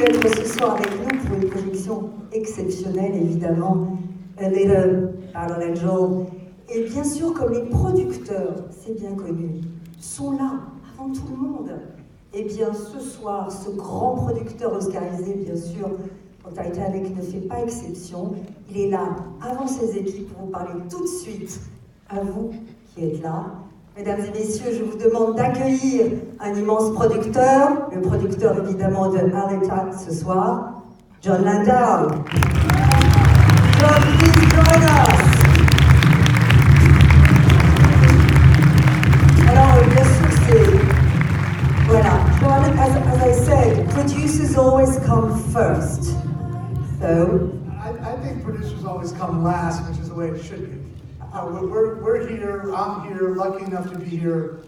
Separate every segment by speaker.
Speaker 1: d'être ce soir avec nous pour une projection exceptionnelle, évidemment. Alita, Battle Angel. Et bien sûr, comme les producteurs, c'est bien connu, sont là avant tout le monde. Eh bien, ce soir, ce grand producteur oscarisé, bien sûr, pour Titanic ne fait pas exception. Il est là avant ses équipes pour vous parler tout de suite à vous qui êtes là. Mesdames et messieurs, je vous demande d'accueillir un immense producteur, le producteur évidemment de Alita ce soir, Jon Landau. Jon, please join us. Alors, bien sûr, c'est... Voilà, Jon, as I said, producers always come first. So...
Speaker 2: I think producers always come last, which is the way it should be. We're here, I'm here, lucky enough to be here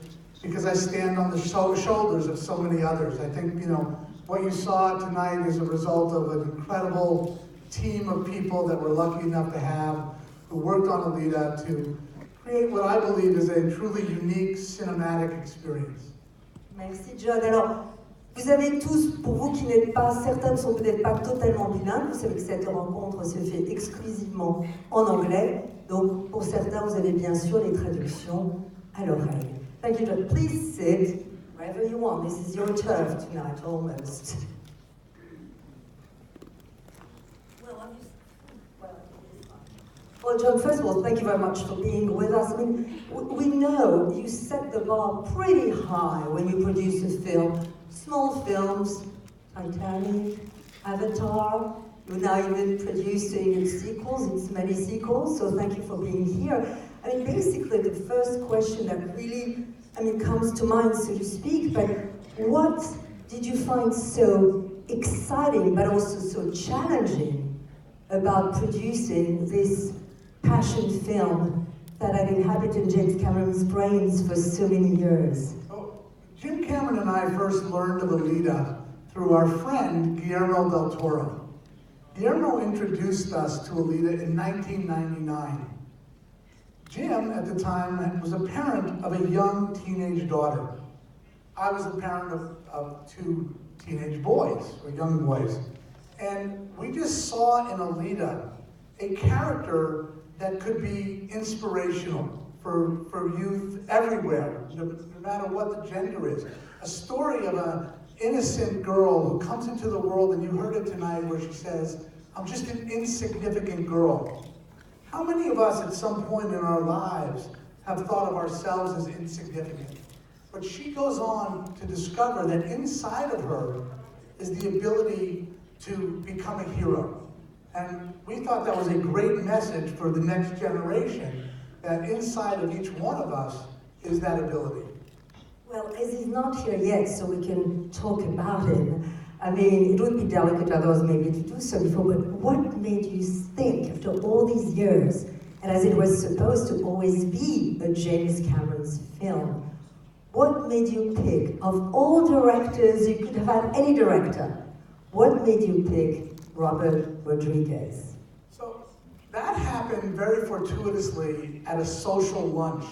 Speaker 2: because I stand on the shoulders of so many others. I think, you know, what you saw tonight is a result of an incredible team of people that we're lucky enough to have who worked on Alita to create what I believe is a truly unique cinematic experience.
Speaker 1: Merci Jon. Alors, vous avez tous, pour vous qui n'êtes pas, certains ne sont peut-être pas totalement bilingues, vous savez que cette rencontre se fait exclusivement en anglais, donc pour certains vous avez bien sûr les traductions à l'oreille. Thank you Jon. Please sit wherever you want. This is your turf tonight, almost. Well, Jon, first of all, thank you very much for being with us. I mean, we know you set the bar pretty high when you produce a film. Small films, Titanic, Avatar, you're now even producing sequels, it's many sequels, so thank you for being here. I mean, basically the first question that really, comes to mind, so to speak, but what did you find so exciting, but also so challenging about producing this passion film that had inhabited James Cameron's brains for so many years?
Speaker 2: Jim Cameron and I first learned of Alita through our friend Guillermo del Toro. Guillermo introduced us to Alita in 1999. Jim, at the time, was a parent of a young teenage daughter. I was a parent of two teenage boys, or young boys. And we just saw in Alita a character that could be inspirational for youth everywhere, no matter what the gender is. A story of an innocent girl who comes into the world, and you heard it tonight where she says, I'm just an insignificant girl. How many of us at some point in our lives have thought of ourselves as insignificant? But she goes on to discover that inside of her is the ability to become a hero. And we thought that was a great message for the next generation, that inside of each one of us is that ability.
Speaker 1: Well, as he's not here yet, so we can talk about him. I mean, it would be delicate otherwise maybe to do so before, but what made you think, after all these years, and as it was supposed to always be a James Cameron's film, what made you pick, of all directors, you could have had any director, what made you pick Robert Rodriguez?
Speaker 2: So that happened very fortuitously at a social lunch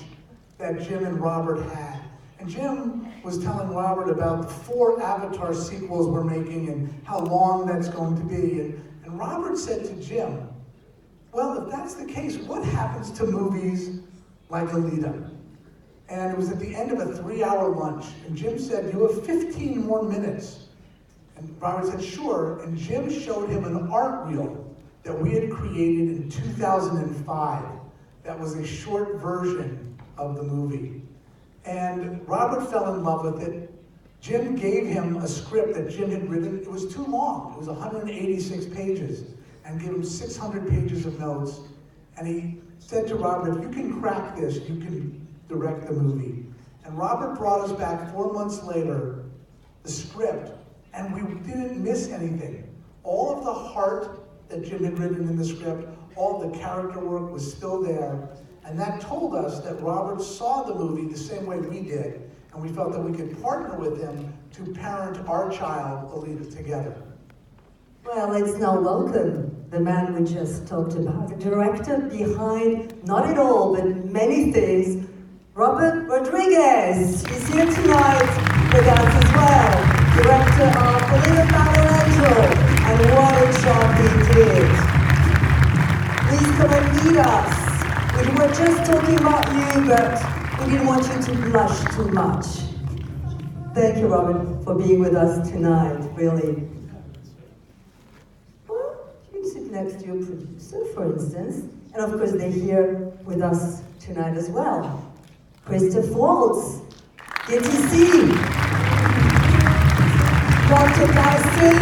Speaker 2: that Jim and Robert had. And Jim was telling Robert about the 4 Avatar sequels we're making and how long that's going to be. And Robert said to Jim, well, if that's the case, what happens to movies like Alita? And it was at the end of a 3-hour lunch. And Jim said, you have 15 more minutes. And Robert said, sure. And Jim showed him an art reel that we had created in 2005 that was a short version of the movie. And Robert fell in love with it. Jim gave him a script that Jim had written. It was too long. It was 186 pages, and gave him 600 pages of notes. And he said to Robert, if you can crack this, you can direct the movie. And Robert brought us back 4 months later, the script, and we didn't miss anything. All of the heart that Jim had written in the script, all the character work was still there. And that told us that Robert saw the movie the same way we did, and we felt that we could partner with him to parent our child, Alita, together.
Speaker 1: Well, let's now welcome the man we just talked about, the director behind, not at all, but many things, Robert Rodriguez. He's here tonight with us as well, director of Alita, Battle Angel. but we didn't want you to blush too much. Thank you, Robert, for being with us tonight, really. Well, you can sit next to your producer, for instance, and of course they're here with us tonight as well. Christoph Waltz, GTC, Dr. Carsten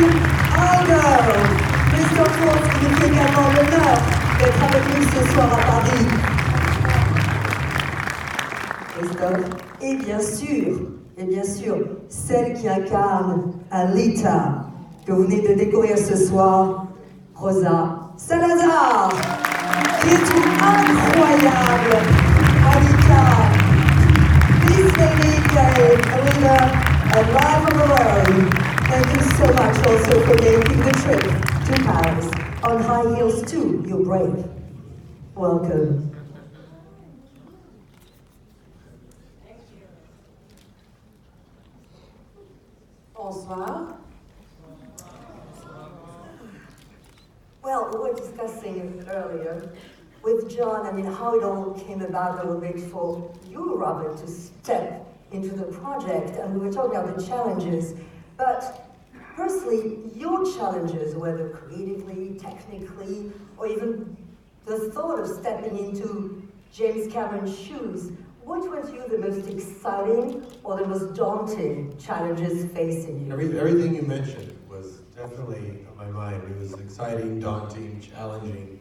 Speaker 1: Aldo. Christoph Waltz qui nous fait également l'honneur d'être avec nous ce soir à Paris. Christophe, et bien sûr, celle qui incarne Alita, que vous venez de découvrir ce soir, Rosa Salazar, qui est une incroyable Alita. This lady played Alita, a life of her own. Thank you so much also for making the trip to Paris. On high heels too, you're brave. Welcome.
Speaker 3: Bonsoir.
Speaker 1: Well, we were discussing earlier with Jon, how it all came about, a little bit for you, Robert, to step into the project, and we were talking about the challenges, but personally, your challenges, whether creatively, technically, or even the thought of stepping into James Cameron's shoes, which was you the most exciting or the most daunting challenges facing you?
Speaker 4: Everything you mentioned was definitely on my mind. It was exciting, daunting, challenging.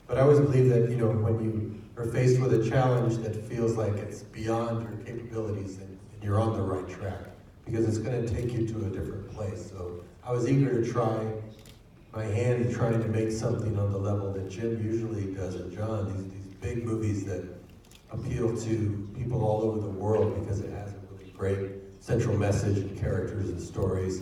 Speaker 4: But I always believe that, when you are faced with a challenge that feels like it's beyond your capabilities, then you're on the right track, because it's going to take you to a different place. So I was eager to try my hand in trying to make something on the level that Jim usually does, and Jon, these big movies that appeal to people all over the world because it has a really great central message and characters and stories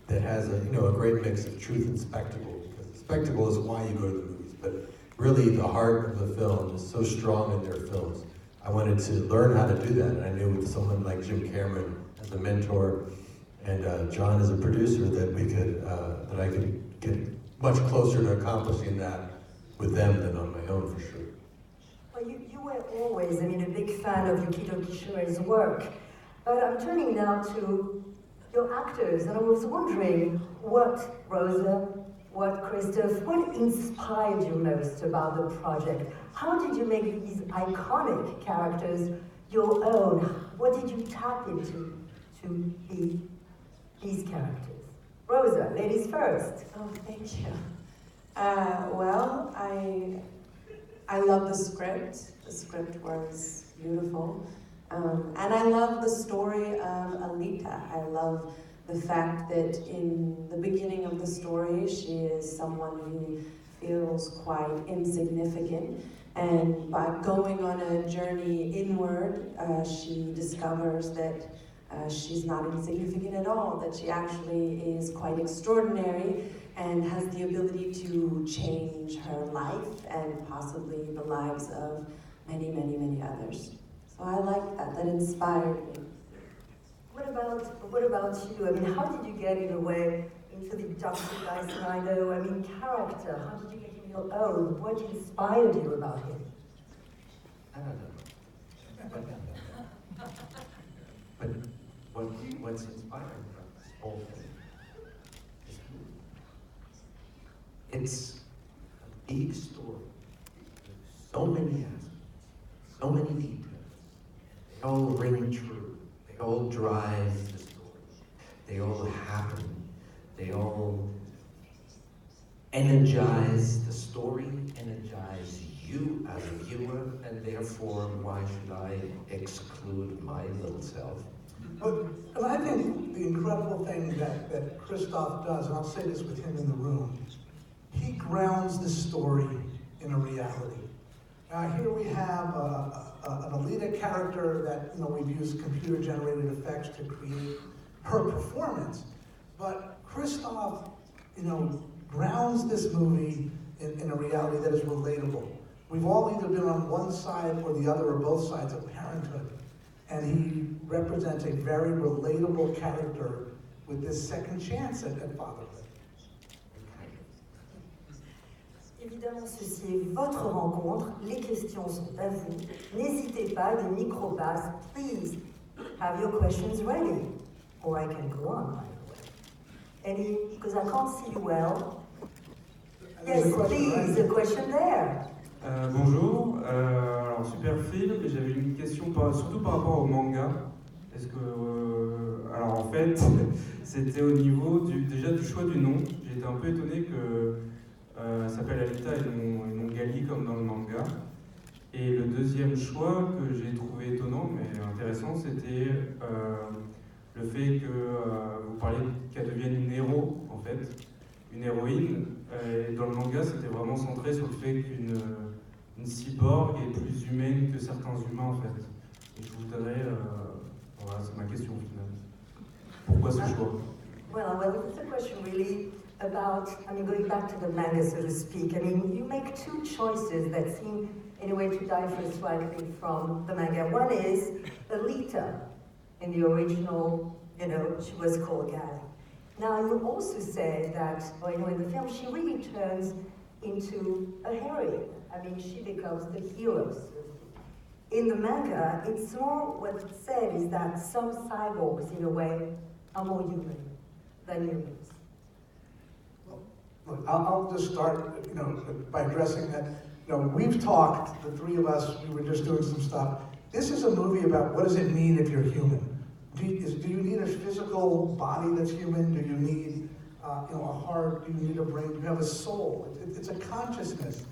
Speaker 4: that has a great mix of truth and spectacle, because the spectacle is why you go to the movies, but really the heart of the film is so strong in their films. I wanted to learn how to do that, and I knew with someone like Jim Cameron as a mentor and Jon as a producer that that I could get much closer to accomplishing that with them than on my own, for sure.
Speaker 1: Well, you were always, a big fan of Yukito Kishire's work, but I'm turning now to your actors, and I was wondering what, Rosa, what, Christoph, what inspired you most about the project? How did you make these iconic characters your own? What did you tap into to be these characters? Rosa, ladies first.
Speaker 3: Oh, thank you. Well, I love the script. The script was beautiful. And I love the story of Alita. I love the fact that in the beginning of the story, she is someone who feels quite insignificant. And by going on a journey inward, she discovers that she's not insignificant at all, that she actually is quite extraordinary and has the ability to change her life and possibly the lives of many, many, many others. So I like that. That inspired me.
Speaker 1: What about you? How did you get in a way into the Dr. Landau, character? How did you get him your own? What inspired you about him?
Speaker 4: I don't know. But what's inspiring about this whole thing is it's a big story. There's so many aspects, so many details. They all ring true. They all drive the story. They all happen. They all energize the story, energize you as a viewer, and therefore, why should I exclude my little self?
Speaker 2: But I think the incredible thing that Christoph does, and I'll say this with him in the room, he grounds the story in a reality. Here we have an Alita character that we've used computer-generated effects to create her performance, but Christoph, grounds this movie in a reality that is relatable. We've all either been on one side or the other, or both sides of parenthood, and he represents a very relatable character with this second chance at fatherhood.
Speaker 1: Évidemment, ceci est votre rencontre. Les questions sont à vous. N'hésitez pas, des micros passent. Please have your questions ready. Or I can go on, by the way. Any, because I can't see you well. Yes, please, a question there.
Speaker 5: Bonjour, alors super film, et j'avais une question surtout par rapport au manga. Est-ce que, alors en fait, c'était au niveau déjà du choix du nom. J'ai été un peu étonné que ça s'appelle Alita et non Gali comme dans le manga. Et le deuxième choix que j'ai trouvé étonnant mais intéressant, c'était le fait que vous parliez qu'elle devienne une héros en fait, une héroïne. Et dans le manga, c'était vraiment centré sur le fait qu'une cyborg est plus humaine que certains humains en fait. Et je voudrais, voilà, c'est ma question au final. Pourquoi ce choix?
Speaker 1: Well, it's a question really about, going back to the manga, so to speak. You make two choices that seem, in a way, to differ slightly from the manga. One is Alita. In the original, she was called Gali. Now, you also say that, in the film, she really turns into a heroine. She becomes the hero. In the manga, it's more what's said is that some cyborgs, in a way, are more human than humans.
Speaker 2: Look, I'll just start, by addressing that. We've talked, the three of us, we were just doing some stuff. This is a movie about what does it mean if you're human? Do you need a physical body that's human? Do you need, a heart? Do you need a brain? Do you have a soul? It's a consciousness.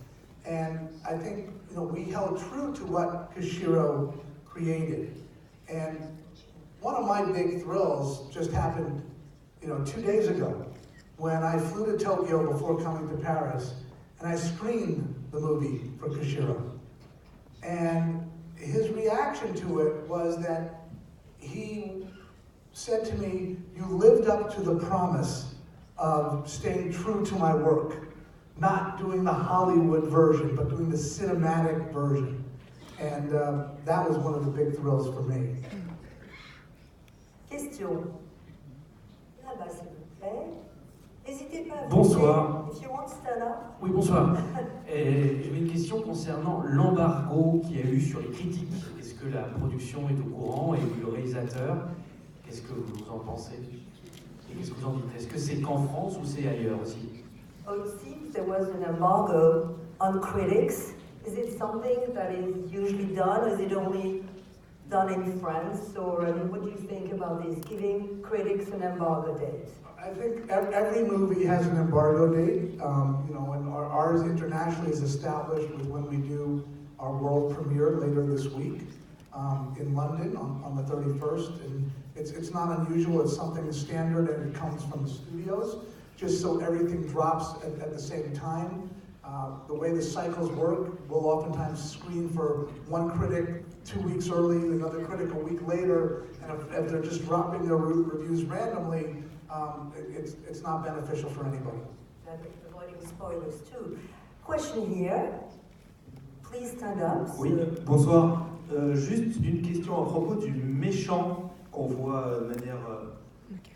Speaker 2: And I think, we held true to what Kishiro created. And one of my big thrills just happened, 2 days ago, when I flew to Tokyo before coming to Paris, and I screened the movie for Kishiro. And his reaction to it was that he said to me, "You lived up to the promise of staying true to my work, not doing the Hollywood version, but doing the cinematic version." And that was one of the big thrills for me.
Speaker 1: Question. Là-bas, s'il vous plaît. N'hésitez pas à
Speaker 6: Bonsoir.
Speaker 1: If you want to stand up.
Speaker 6: Oui, bonsoir. J'avais une question concernant l'embargo qu'il y a eu sur les critiques. Est-ce que la production est au courant et le réalisateur? Qu'est-ce que vous en pensez? Et qu'est-ce que vous en dites? Est-ce que c'est qu'en France ou c'est ailleurs aussi?
Speaker 1: Oh, it seems there was an embargo on critics. Is it something that is usually done, or is it only done in France? Or what do you think about this, giving critics an embargo date?
Speaker 2: I think every movie has an embargo date. And ours internationally is established with when we do our world premiere later this week in London on the 31st. And it's not unusual, it's something standard, and it comes from the studios, just so everything drops at the same time. The way the cycles work, we'll oftentimes screen for one critic 2 weeks early, another critic a week later, and if they're just dropping their reviews randomly, it's not beneficial for anybody.
Speaker 1: Avoiding spoilers too. Question here. Please stand up.
Speaker 7: Oui, bonsoir. Juste une question à propos du méchant qu'on voit de manière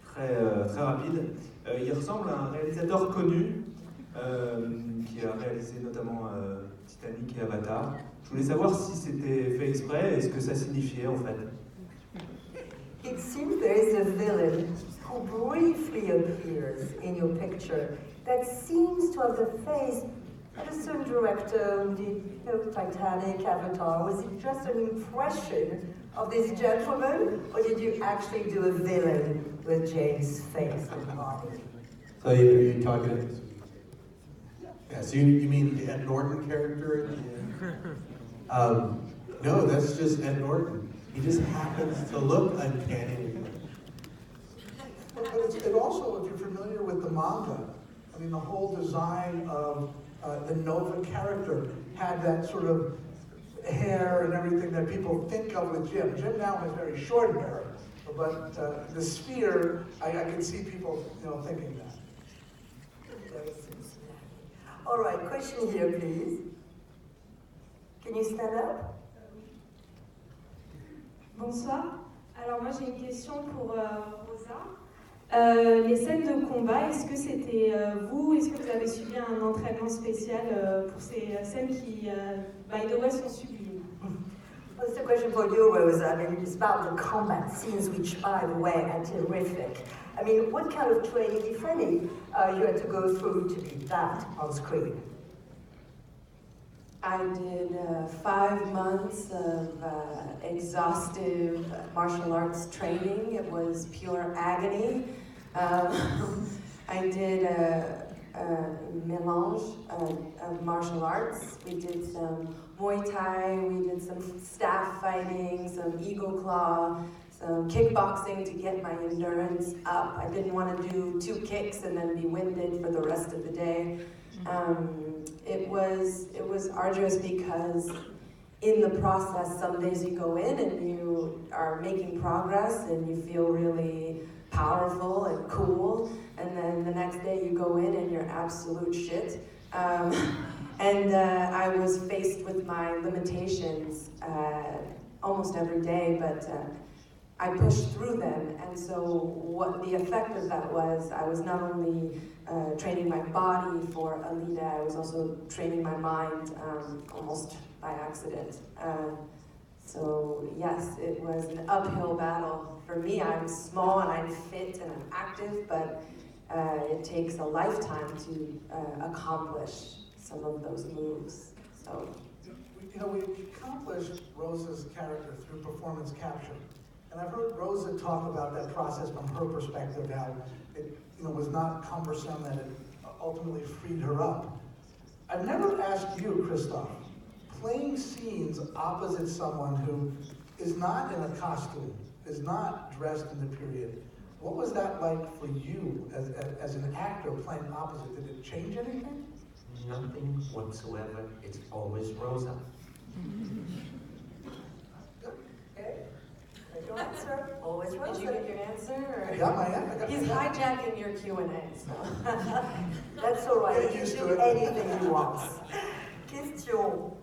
Speaker 7: très rapide. Il ressemble à un réalisateur connu qui a réalisé notamment Titanic et Avatar. Je voulais savoir si c'était fait exprès et ce que ça signifiait en fait.
Speaker 1: It seems there is a villain who briefly appears in your picture that seems to have the face of a certain director who did Titanic, Avatar. Was it just an impression of this gentleman, or did you actually do a villain with James' face and body?
Speaker 4: So you're talking... Yeah, so you mean the Ed Norton character? No, that's just Ed Norton. He just happens to look uncanny.
Speaker 2: But it also, if you're familiar with the manga, the whole design of the Nova character had that sort of hair and everything that people think of with Jim. Jim now has very short hair, but the sphere, I can see people, thinking that.
Speaker 1: All right, question here, please. Can you stand up?
Speaker 8: Bonsoir. Alors moi j'ai une question pour Rosa. Les scènes de combat, est-ce que c'était vous? Est-ce que vous avez suivi un entraînement spécial pour ces scènes qui, by the way, sont sublimes?
Speaker 1: Well, it's a question for you, Rosa. I mean, it's about the combat scenes, which, by the way, are terrific. I mean, what kind of training, if any, you had to go through to be that on screen?
Speaker 3: I did 5 months of exhaustive martial arts training. It was pure agony. I did a mélange of martial arts. We did some Muay Thai, we did some staff fighting, some eagle claw, some kickboxing to get my endurance up. I didn't want to do 2 kicks and then be winded for the rest of the day. It was arduous because in the process, some days you go in and you are making progress and you feel really powerful and cool, and then the next day you go in and you're absolute shit. And I was faced with my limitations almost every day, but I pushed through them, and so what the effect of that was, I was not only training my body for Alita, I was also training my mind almost by accident. So yes, it was an uphill battle. For me, I'm small and I'm fit and I'm active, but it takes a lifetime to accomplish some of those moves. So,
Speaker 2: You know, we accomplished Rosa's character through performance capture. And I've heard Rosa talk about that process from her perspective, how it was not cumbersome, that it ultimately freed her up. I've never asked you, Christoph, playing scenes opposite someone who is not in a costume, is not dressed in the period. What was that like for you as an actor playing opposite? Did it change anything?
Speaker 9: Nothing whatsoever. It's always Rosa.
Speaker 1: Your answer, always Rosa.
Speaker 3: did you get your answer? Or?
Speaker 2: I got my answer.
Speaker 3: He's hijacking your Q&A, so.
Speaker 1: That's all right.
Speaker 2: Get
Speaker 1: You
Speaker 2: used
Speaker 1: can
Speaker 2: to
Speaker 1: do
Speaker 2: it.
Speaker 1: anything he wants. Question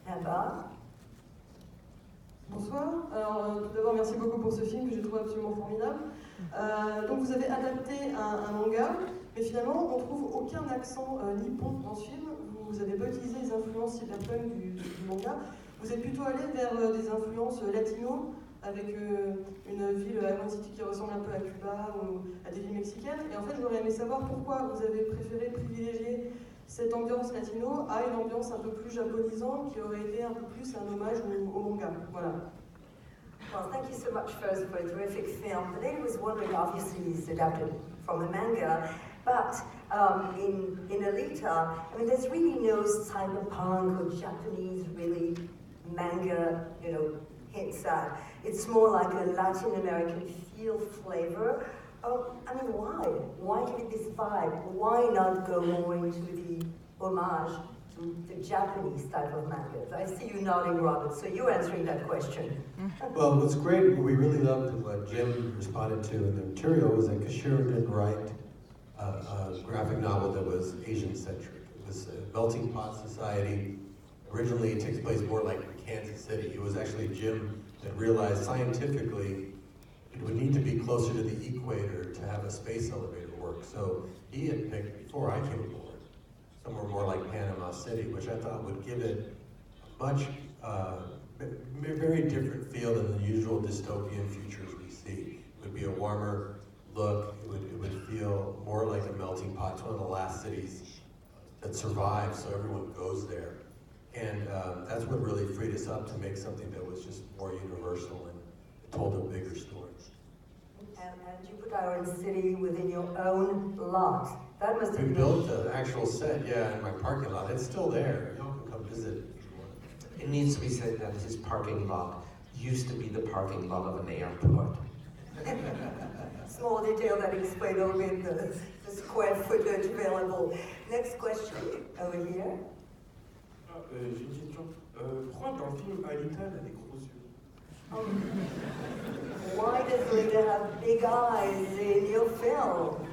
Speaker 1: là-bas.
Speaker 10: Bonsoir. Alors, tout d'abord, merci beaucoup pour ce film que j'ai trouvé absolument formidable. Donc, vous avez adapté un manga, mais finalement, on ne trouve aucun accent nippon dans ce film. Vous n'avez pas utilisé les influences cyberpunk du manga. Vous êtes plutôt allé vers des influences latino, avec une ville, Island City, qui ressemble un peu à Cuba ou à des villes mexicaines. Et en fait, j'aurais aimé savoir pourquoi vous avez préféré privilégier cette ambiance latino à une ambiance un peu plus japonisante, qui aurait été un peu plus un hommage au manga. Voilà.
Speaker 1: Well, thank you so much first for a terrific film. The lady was wondering, obviously, it's adapted from a manga, but in Alita, I mean, there's really no cyberpunk or Japanese, really manga, hits that. It's more like a Latin American feel flavor. I mean, why? Why give it this vibe? Why not go more into the homage to the Japanese type of mangas? I see you nodding, Robert, so you're answering that question.
Speaker 4: Well, what's great, what we really loved and what Jim responded to in the material was that Kashiro didn't write a graphic novel that was Asian-centric. It was a melting pot society. Originally, it takes place more like in Kansas City. It was actually Jim that realized scientifically it would need to be closer to the equator to have a space elevator work. So he had picked, before I came aboard, somewhere more like Panama City, which I thought would give it a much, very different feel than the usual dystopian futures we see. It would be a warmer look. It would feel more like a melting pot. It's one of the last cities that survived, so everyone goes there. And that's what really freed us up to make something that was just more universal and told a bigger story.
Speaker 1: And you put our city within your own lot. That must have
Speaker 4: We
Speaker 1: been...
Speaker 4: built the actual set, yeah, in my parking lot. It's still there. Y'all can come visit if you want.
Speaker 9: It needs to be said that his parking lot used to be the parking lot of an airport.
Speaker 1: Small detail that explains a little bit the square footage available. Next question, over here.
Speaker 11: J'ai une question. Pourquoi dans le film Alita, elle a des gros yeux?
Speaker 1: Why does Alita have big eyes in your film?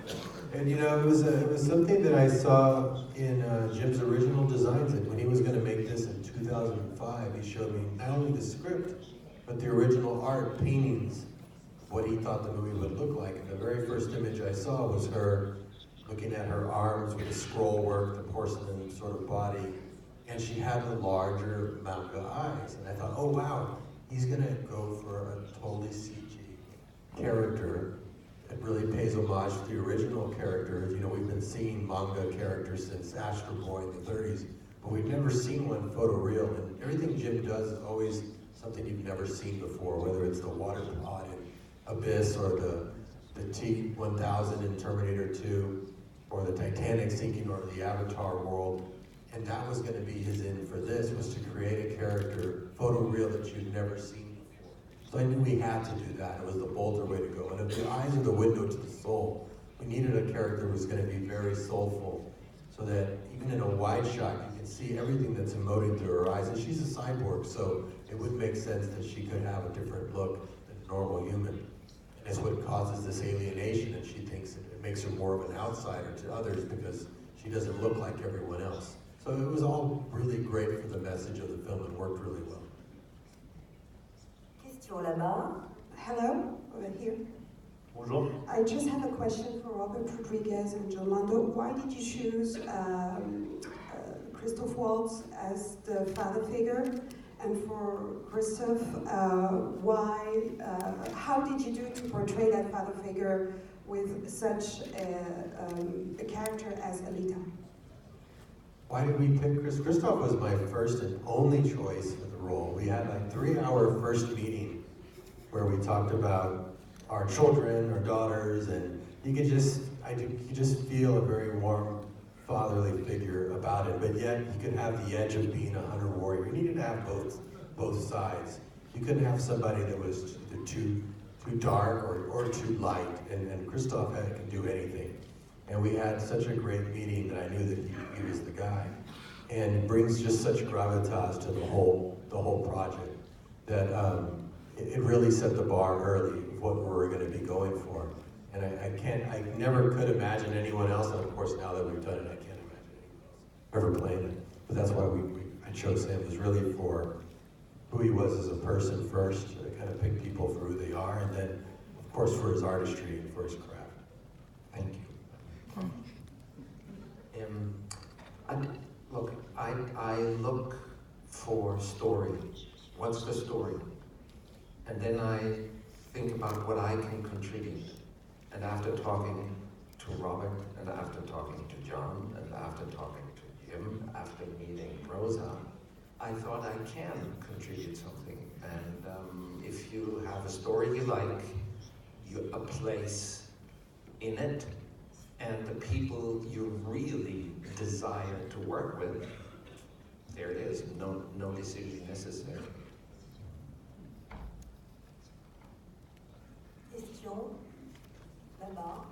Speaker 4: And it was something that I saw in Jim's original designs. That when he was going to make this in 2005, he showed me not only the script, but the original art paintings what he thought the movie would look like. And the very first image I saw was her looking at her arms with the scroll work, the porcelain sort of body, and she had the larger manga eyes. And I thought, oh wow, he's gonna go for a totally CG character that really pays homage to the original characters. You know, we've been seeing manga characters since Astro Boy in the 30s, but we've never seen one photoreal. And everything Jim does is always something you've never seen before, whether it's the water pod in Abyss or the T-1000 in Terminator 2, or the Titanic sinking, or the Avatar world. And that was going to be his end for this, was to create a character, photoreal, that you've never seen before. So I knew we had to do that. It was the bolder way to go. And if the eyes are the window to the soul, we needed a character who was going to be very soulful, so that even in a wide shot, you can see everything that's emoting through her eyes. And she's a cyborg, so it would make sense that she could have a different look than a normal human. And it's what causes this alienation, and she thinks it makes her more of an outsider to others because she doesn't look like everyone else. So it was all really great for the message of the film and worked really well.
Speaker 1: Question là-bas.
Speaker 12: Hello, over here.
Speaker 13: Bonjour.
Speaker 12: I just have a question for Robert Rodriguez and Jon Landau. Why did you choose Christoph Waltz as the father figure? And for Christoph, how did you do to portray that father figure with such a character as Alita?
Speaker 4: Why did we pick Chris? Christoph was my first and only choice for the role. We had like 3-hour first meeting where we talked about our children, our daughters, and you could just feel a very warm fatherly figure about it, but yet he could have the edge of being a hunter warrior. You needed to have both sides. You couldn't have somebody that was either too dark or too light, and Christoph can do anything. And we had such a great meeting that I knew that he was the guy, and brings just such gravitas to the whole project that it really set the bar early of what we were going to be going for. And I never could imagine anyone else, and of course now that we've done it, I can't imagine anyone else ever playing it. But that's why I chose him. It was really for who he was as a person first, to kind of pick people for who they are, and then of course for his artistry and for his craft. Thank you.
Speaker 9: Look, I look for story. What's the story? And then I think about what I can contribute. And after talking to Robert, and after talking to Jon, and after talking to Jim, after meeting Rosa, I thought I can contribute something. And if you have a story you like, a place in it, and the people you really desire to work with, there it is, no decision necessary.
Speaker 1: Question là-bas.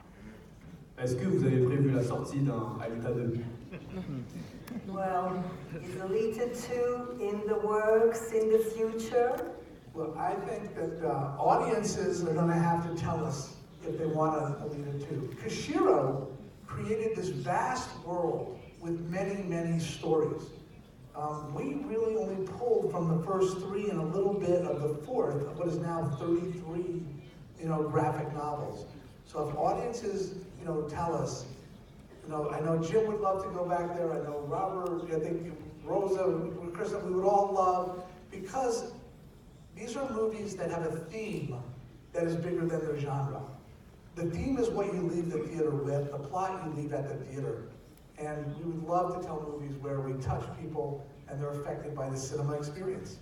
Speaker 13: Est-ce que vous avez prévu la sortie d'un Alita 2?
Speaker 1: Well, is Alita 2 in the works in the future?
Speaker 2: Well, I think that audiences are going to have to tell us if they want Alita 2. Koshiro created this vast world with many, many stories. We really only pulled from the first 3 and a little bit of the 4th, of what is now 33, graphic novels. So if audiences, tell us, I know Jim would love to go back there. I know Robert, I think Rosa, Christoph, we would all love, because these are movies that have a theme that is bigger than their genre. The theme is what you leave the theater with, the plot you leave at the theater. And we would love to tell movies where we touch people and they're affected by the cinema experience.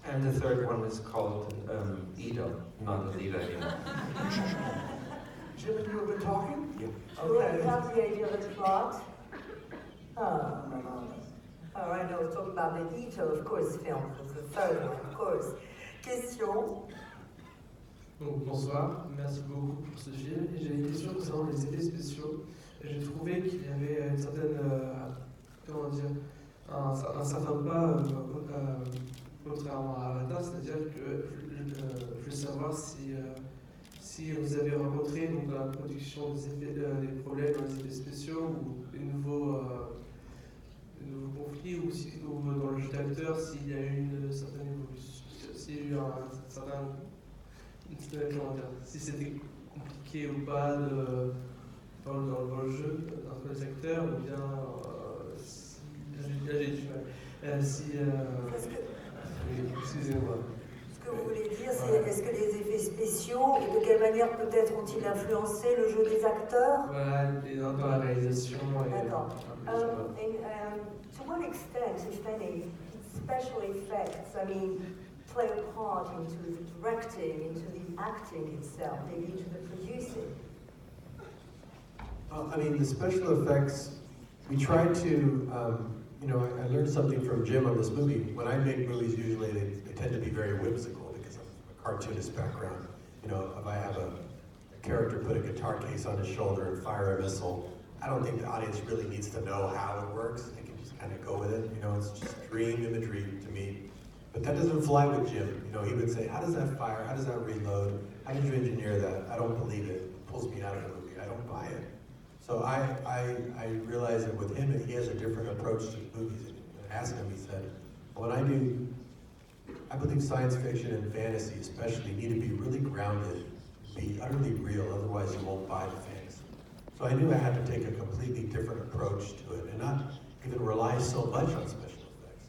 Speaker 9: And the third one is called Ido, not Alita anymore.
Speaker 2: Jim and you have been talking?
Speaker 9: Yeah.
Speaker 1: Okay. What's the idea of the plot? Oh, I know, we're talking about the Ito, of course, film. That's the third one, of course. Question?
Speaker 14: Bonsoir, merci beaucoup pour ce film. J'ai une question concernant les effets spéciaux. J'ai trouvé qu'il y avait une certaine, un certain pas, contrairement à Avatar, c'est-à-dire que je veux savoir si vous avez rencontré dans la production des problèmes dans les effets spéciaux ou des nouveaux conflits, ou dans le jeu d'acteur, s'il y a eu une certaine évolution, s'il y a eu un certain comment dire, si c'était compliqué ou pas dans le jeu entre les acteurs, ou bien là j'ai du mal. Excusez-moi.
Speaker 1: Ce que vous voulez dire, c'est est-ce que les effets spéciaux, et de quelle manière peut-être ont-ils influencé le jeu des acteurs?
Speaker 14: Voilà, dans la réalisation.
Speaker 1: D'accord. To what extent, if any, special effects, play a part into the directing, into the acting itself, maybe into the producing?
Speaker 4: The special effects, we tried to, I learned something from Jim on this movie. When I make movies, usually they tend to be very whimsical because of a cartoonist background. If I have a character put a guitar case on his shoulder and fire a missile, I don't think the audience really needs to know how it works. They can just kind of go with it. It's just dream imagery to me. But that doesn't fly with Jim. He would say, how does that fire? How does that reload? How did you engineer that? I don't believe it. It pulls me out of the movie. I don't buy it. So I realized that with him, he has a different approach to movies. And I asked him, he said, I believe science fiction and fantasy especially need to be really grounded, be utterly real, otherwise you won't buy the fantasy. So I knew I had to take a completely different approach to it and not even rely so much on special effects.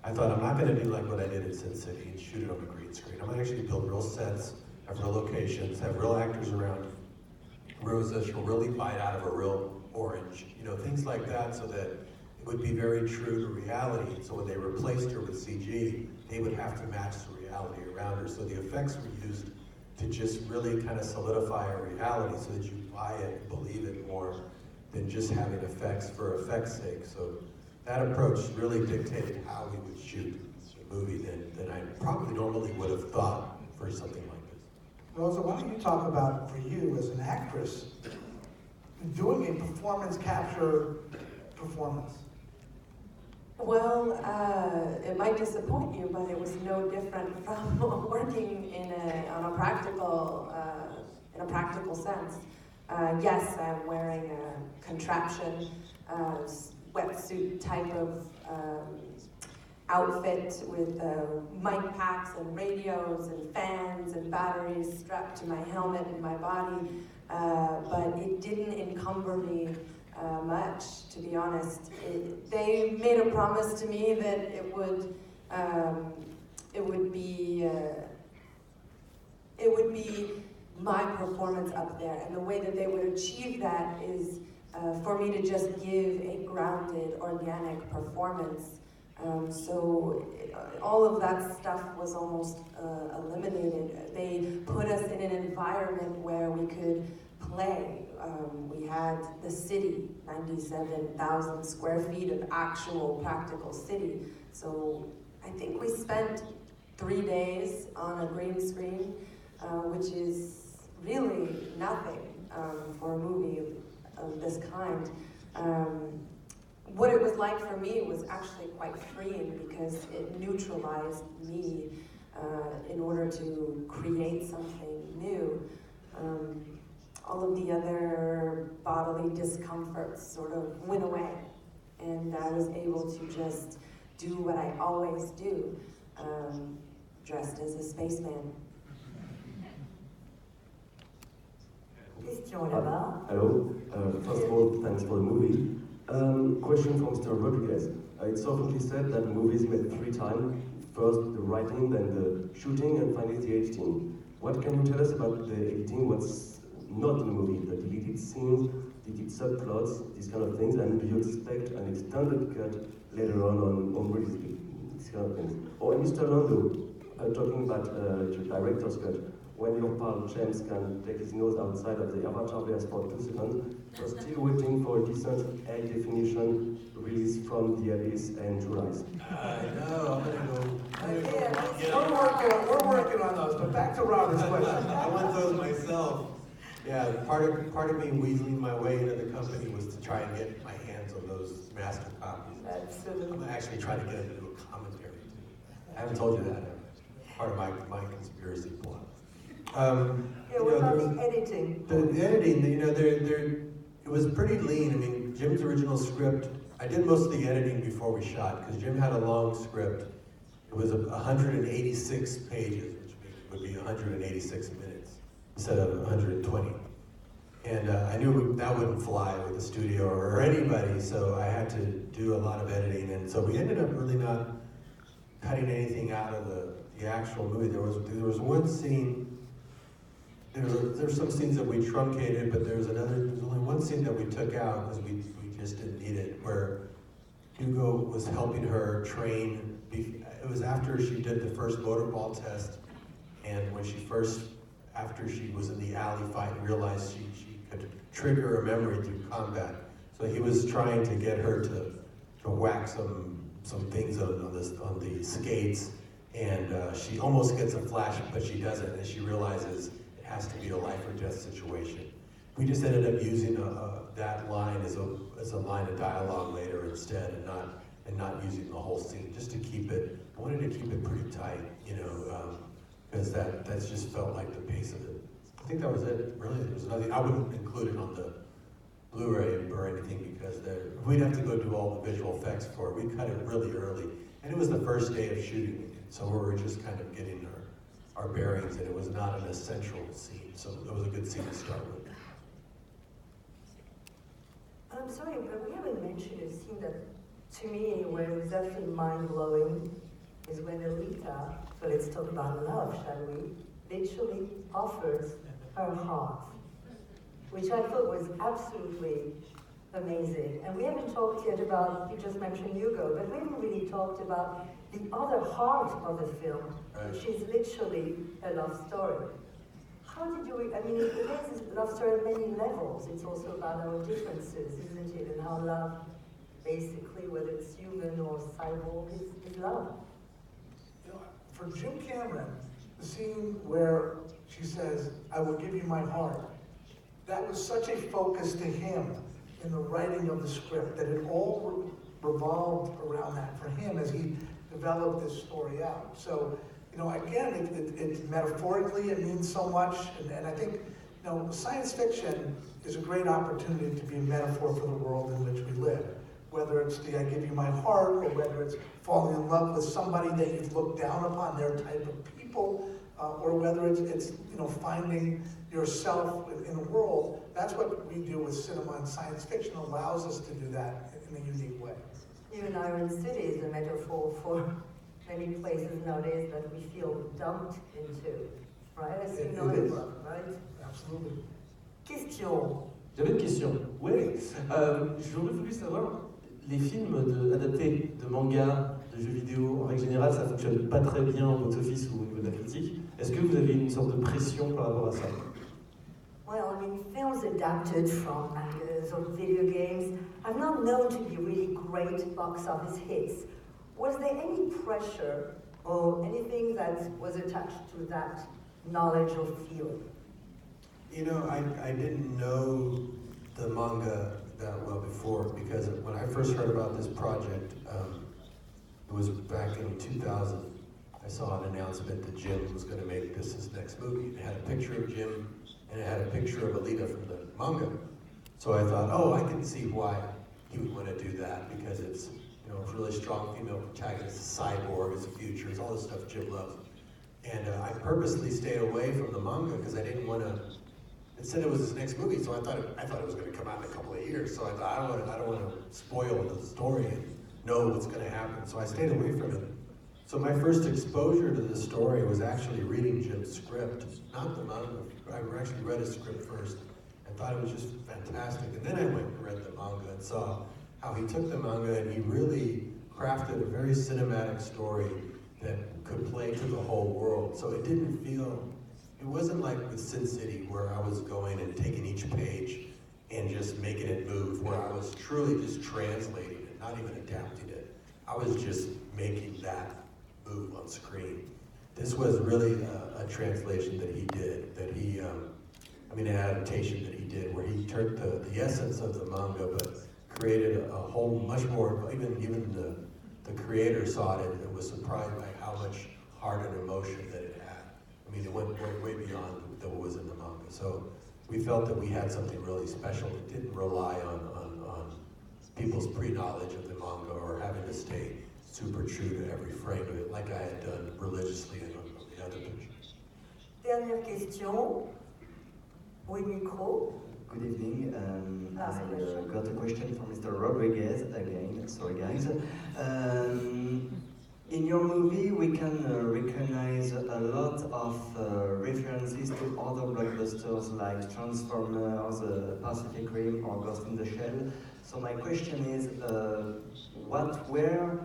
Speaker 4: I thought, I'm not going to do like what I did in Sin City and shoot it on a green screen. I'm going to actually build real sets, have real locations, have real actors around. Rosa, she'll really bite out of a real orange, things like that, so that it would be very true to reality. So when they replaced her with CG, they would have to match the reality around her. So the effects were used to just really kind of solidify a reality so that you buy it and believe it more than just having effects for effect's sake. So that approach really dictated how we would shoot the movie than I probably normally would have thought for something like this.
Speaker 2: Rosa, why don't you talk about, for you as an actress, doing a performance capture performance?
Speaker 3: Well, it might disappoint you, but it was no different from working in a practical sense. Yes, I'm wearing a contraption, wetsuit type of outfit with mic packs and radios and fans and batteries strapped to my helmet and my body, but it didn't encumber me much, to be honest. They made a promise to me that it would be my performance up there, and the way that they would achieve that is for me to just give a grounded, organic performance. So all of that stuff was almost eliminated. They put us in an environment where we could play. We had the city, 97,000 square feet of actual practical city. So I think we spent 3 days on a green screen, which is really nothing for a movie of this kind. What it was like for me was actually quite freeing because it neutralized me in order to create something new. All of the other bodily discomforts sort of went away, and I was able to just do what I always do, dressed as a spaceman.
Speaker 1: Question là-bas.
Speaker 15: Hello. First of all, thanks for the movie. Question from Mr. Rodriguez. It's often said that movies made 3 times. First the writing, then the shooting, and finally the editing. What can you tell us about the editing? What's not in the movie? The deleted scenes, deleted subplots, these kind of things, and do you expect an extended cut later on release? These kind of things. Or Mr. Landau, talking about the director's cut. When your pal James can take his nose outside of the avatar verse for 2 seconds, we're still waiting for a decent high definition release from the Abyss and True Lies.
Speaker 4: I know, I'm gonna go.
Speaker 2: We're working on those, but back to Robert's question.
Speaker 4: I want those myself. Yeah, part of me weaseling my way into the company was to try and get my hands on those master copies.
Speaker 1: Absolutely.
Speaker 4: I'm actually trying to get them to do a commentary too. I haven't told you that. Part of my conspiracy plot.
Speaker 1: What about the editing?
Speaker 4: The editing, it was pretty lean. I mean, Jim's original script, I did most of the editing before we shot, because Jim had a long script. It was 186 pages, which made it would be 186 minutes instead of 120. And I knew that wouldn't fly with the studio or anybody, so I had to do a lot of editing. And so we ended up really not cutting anything out of the actual movie. There was one scene, there's some scenes that we truncated, but there's only one scene that we took out because we just didn't need it, where Hugo was helping her train. It was after she did the first motorball test, and when after she was in the alley fight, realized she could trigger a memory through combat. So he was trying to get her to whack some things on the skates, and she almost gets a flash, but she doesn't, and she realizes it has to be a life or death situation. We just ended up using that line as a line of dialogue later instead, and not using the whole scene, just to keep it. I wanted to keep it pretty tight, because that's just felt like the pace of it. I think that was it. Really, there was nothing. I wouldn't include it on the Blu-ray or anything because we'd have to go do all the visual effects for it. We cut it really early, and it was the first day of shooting, so we were just kind of getting our bearings, and it was not an essential scene, so it was a good scene to start with.
Speaker 1: I'm sorry, but we haven't mentioned a scene that, to me anyway, was absolutely mind-blowing, is when Alita, so let's talk about love, shall we, literally offers her heart, which I thought was absolutely amazing. And we haven't talked yet about, you just mentioned Hugo, but we haven't really talked about the other heart of the film, which is literally a love story. How did you, it is a love story on many levels. It's also about our differences, isn't it? And how love, basically, whether it's human or cyborg, is love.
Speaker 2: For Jim Cameron, the scene where she says, "I will give you my heart," that was such a focus to him in the writing of the script that it all revolved around that for him as he developed this story out. So, again, it metaphorically, it means so much, and I think, science fiction is a great opportunity to be a metaphor for the world in which we live. Whether it's the "I give you my heart," or whether it's falling in love with somebody that you've looked down upon, their type of people, or whether it's finding yourself in the world. That's what we do with cinema, and science fiction allows us to do that in a unique way.
Speaker 1: Even Iron City is a metaphor for many places nowadays that we feel dumped into, right? As you know it, right?
Speaker 2: Absolutely.
Speaker 1: Question.
Speaker 7: J'avais une question. Oui. J'aurais voulu savoir, les films adaptés de manga, de jeux vidéo, en règle générale, ça fonctionne pas très bien au box-office ou au niveau de la critique. Est-ce que vous avez une sorte de pression par rapport à ça?
Speaker 1: Well, films adapted from mangas or video games have not known to be really great box office hits. Was there any pressure or anything that was attached to that knowledge or field?
Speaker 4: I didn't know the manga that well before, because when I first heard about this project, it was back in 2000. I saw an announcement that Jim was going to make this his next movie. It had a picture of Jim, and it had a picture of Alita from the manga. So I thought, I can see why he would want to do that, because it's a really strong female protagonist, a cyborg, it's a future, it's all this stuff Jim loves. And I purposely stayed away from the manga because I didn't want to. It said it was his next movie, so I thought it was going to come out in a couple of years. So I thought I don't want to spoil the story and know what's going to happen. So I stayed away from it. So my first exposure to the story was actually reading Jim's script, not the manga. I actually read his script first and thought it was just fantastic. And then I went and read the manga and saw how he took the manga and he really crafted a very cinematic story that could play to the whole world. So it didn't feel, it wasn't like with Sin City where I was going and taking each page and just making it move, where I was truly just translating it, not even adapting it. I was just making that move on screen. This was really a translation that he did, an adaptation that he did, where he took the essence of the manga, but created a whole much more, even the creator saw it and was surprised by how much heart and emotion that it had. It went way beyond what was in the manga. So we felt that we had something really special that didn't rely on people's pre-knowledge of the manga or having to stay super true to every frame of it, like I had done religiously in the other pictures.
Speaker 1: Dernière question. Oui, micro.
Speaker 16: Good evening. I got a question from Mr. Rodriguez again. Sorry, guys. In your movie, we can recognize a lot of references to other blockbusters like Transformers, Pacific Rim, or Ghost in the Shell. So my question is, what were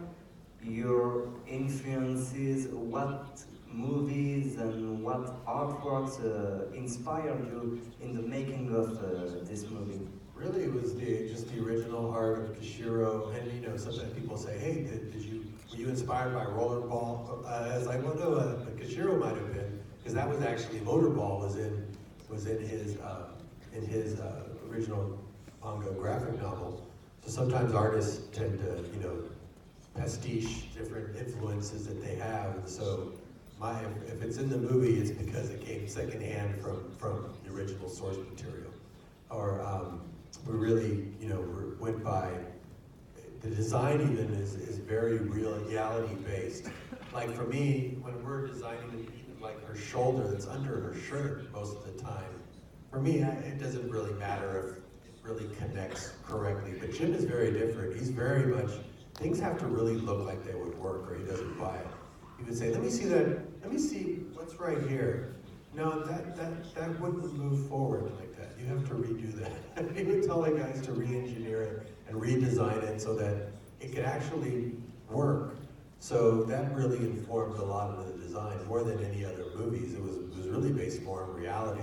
Speaker 16: your influences? What movies and what artworks inspired you in the making of this movie?
Speaker 4: Really, it was just the original art of Kishiro, and you know, sometimes people say, "Hey, were you inspired by Rollerball?" I was like, "Well, no, Kishiro might have been, because that was actually Motorball was in his original manga graphic novel." So sometimes artists tend to, you know, pastiche different influences that they have, and so if it's in the movie, it's because it came secondhand from the original source material, or we really, you know, went by the design. Even is very reality based. Like for me, when we're designing like her shoulder that's under her shirt most of the time, for me it doesn't really matter if it really connects correctly. But Jim is very different. He's very much, things have to really look like they would work, or he doesn't buy it. He would say, let me see what's right here. No, that wouldn't move forward like that. You have to redo that. He would tell the guys to re-engineer it and redesign it so that it could actually work. So that really informed a lot of the design, more than any other movies. It was really based more on reality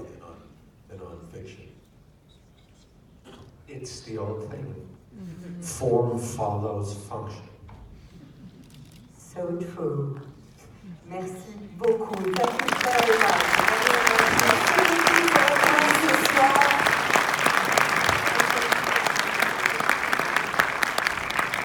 Speaker 4: than on fiction.
Speaker 9: It's the old thing. Form follows function.
Speaker 1: So true. Merci beaucoup. Thank you very much.